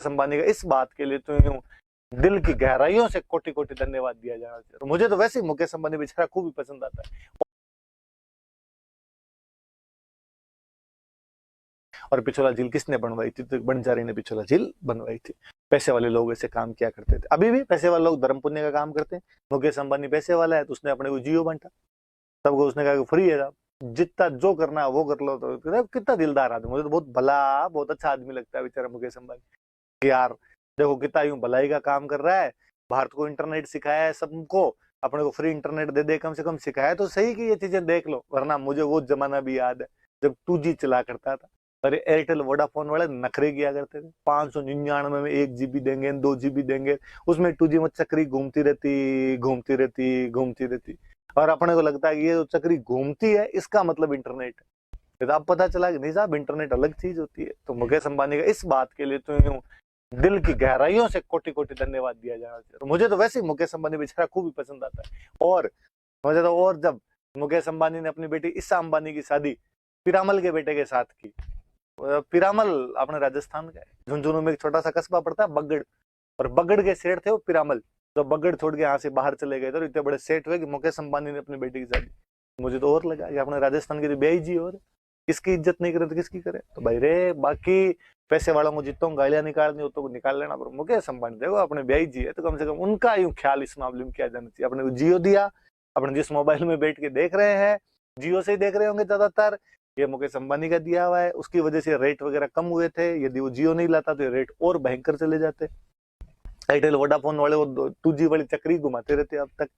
अंबानी का इस बात के लिए तो यूं दिल की गहराइयों से कोटि कोटि धन्यवाद दिया जाना चाहिए। मुझे तो वैसे ही मुकेश अंबानी बेचारा खूब ही पसंद आता है। और पिछोला झील किसने बनवाई थी? तो बंजारी ने पिछोला झील बनवाई थी। पैसे वाले लोग ऐसे काम किया करते थे, अभी भी पैसे वाले लोग धर्म पुण्य का काम करते हैं। मुकेश अंबानी पैसे वाला है तो उसने अपने को जियो बांटा, सबको उसने कहा कि फ्री है, जितना जो करना है वो कर लो। तो कितना दिलदार आदमी, मुझे तो बहुत भला, बहुत अच्छा आदमी लगता है बेचारा मुकेश अंबानी। कि यार देखो कितना यूं भलाई का काम कर रहा है, भारत को इंटरनेट सिखाया है सबको, अपने को फ्री इंटरनेट दे दे, कम से कम सिखाया तो सही कि ये चीजें देख लो। वरना मुझे वो जमाना भी याद है जब 2G चला करता था। अरे एयरटेल वोडाफोन वाले नखरे किया करते थे, 599 में 1 GB देंगे, 2 GB देंगे, उसमें 2G में चक्री घूमती रहती घूमती रहती घूमती रहती। और अपने को लगता है कि ये जो चक्री घूमती है इसका मतलब इंटरनेट है। तो अब पता चला कि नहीं साहब, इंटरनेट अलग चीज होती है। तो मुकेश अंबानी का इस बात के लिए तो यूं दिल की गहराइयों से कोटि कोटि धन्यवाद दिया जाना चाहिए। मुझे तो वैसे ही मुकेश अंबानी बेचारा खूब ही पसंद आता है। और मुझे तो, और जब मुकेश अंबानी ने अपनी बेटी ईशा अंबानी की शादी पीरामल के बेटे के साथ की, पीरामल अपने राजस्थान का है, झुंझुनू में एक छोटा सा कस्बा पड़ता है बगड़, और बगड़ के सेठ थे वो पीरामल, जो बगड़ छोड़ के यहाँ से बाहर चले गए थे, और इतने बड़े सेठ हुए कि मुकेश अंबानी ने अपनी बेटी की शादी। मुझे तो और लगा कि अपने राजस्थान की तो ब्याई जी, और किसकी इज्जत नहीं करे तो किसकी करे। तो भाई रे, बाकी पैसे वालों को जितों गालियां निकालनी हो तो निकाल लेना, पर मुकेश अंबानी देखो अपने ब्याई जी है तो कम से कम उनका यूं ख्याल इस मामले में किया जाना चाहिए। अपने को जियो दिया, अपने जिस मोबाइल में बैठ के देख रहे हैं जियो से ही देख रहे होंगे ज्यादातर, ये मुकेश अंबानी का दिया हुआ है, उसकी वजह से रेट वगैरह कम हुए थे। यदि वो जियो नहीं लाता तो ये रेट और भयंकर चले जाते। एयरटेल वोडाफोन वाले वो 2G वाली चक्री घुमाते रहते अब तक।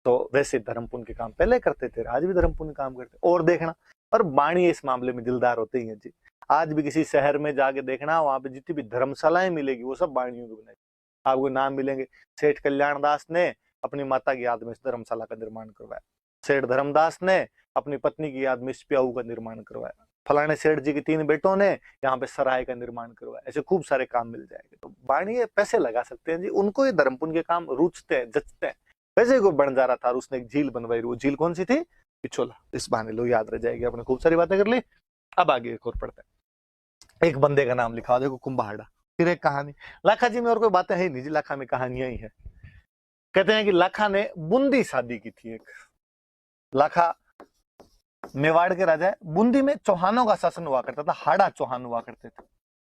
तो वैसे धर्म पुण्य के काम पहले करते थे, आज भी धर्म पुण्य काम करते। और देखना, और बाणी इस मामले में दिलदार होते ही हैं जी। आज भी किसी शहर में जाके देखना, वहां पे जितनी भी धर्मशालाएं मिलेगी वो सब बाणियों की बनाई। आपको नाम मिलेंगे, सेठ कल्याण दास ने अपनी माता की याद में इस धर्मशाला का निर्माण करवाया, सेठ धर्मदास ने अपनी पत्नी की याद में इस प्याऊ का निर्माण करवाया, फलाने सेठ जी के 3 बेटों ने यहाँ पे सराय का निर्माण करवाया। ऐसे खूब सारे काम मिल जाएंगे। तो बाणी पैसे लगा सकते हैं जी, उनको ये धर्म पुण्य के काम रुचते हैं, जचते हैं। वैसे कोई बन जा रहा था, उसने एक झील बनवाई, वो झील कौन सी थी? पिछोला। इस बहाने लोग याद रह जाएगी, आपने खूब सारी बातें कर ली। अब आगे एक और पढ़ते हैं। एक बंदे का नाम लिखा, देखो कुंभाड़ा। फिर एक कहानी। लाखा जी में और कोई बातें है नहीं जी, लाखा में कहानियां ही है। कहते हैं कि लाखा ने बूंदी शादी की थी। एक लाखा मेवाड़ के राजा है। बूंदी में चौहानों का शासन हुआ करता था, हाड़ा चौहान हुआ करते थे।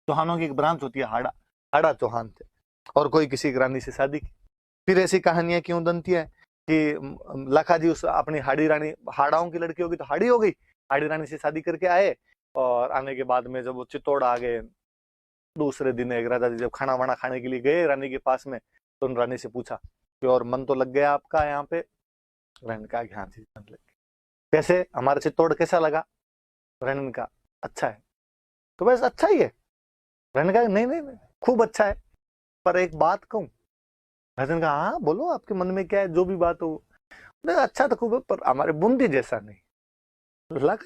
चौहानों की एक ब्रांच होती है हाड़ा, हाड़ा चौहान थे। और कोई किसी रानी से शादी की। फिर ऐसी कहानियां क्यों बनती है कि लाखा जी उस अपनी हाड़ी रानी, हाड़ाओं की लड़की होगी तो हाड़ी हो गई, हाड़ी रानी से शादी करके आए। और आने के बाद में जब वो चित्तौड़ आ गए, दूसरे दिन एक राजा जी जब खाना वाना खाने के लिए गए रानी के पास में, तो उन रानी से पूछा कि और मन तो लग गया आपका यहाँ पे? रानी ने कहा कि हाँ जी मन लग गया। कैसे, हमारा चित्तौड़ कैसा लगा? रानी ने कहा अच्छा है। तो बस अच्छा ही है? रानी ने कहा नहीं नहीं नहीं, खूब अच्छा है, पर एक बात कहूँ। राजा ने कहा हाँ बोलो, आपके मन में क्या है, जो भी बात हो। अच्छा तो खूब है, पर हमारे बूंदी जैसा नहीं। लग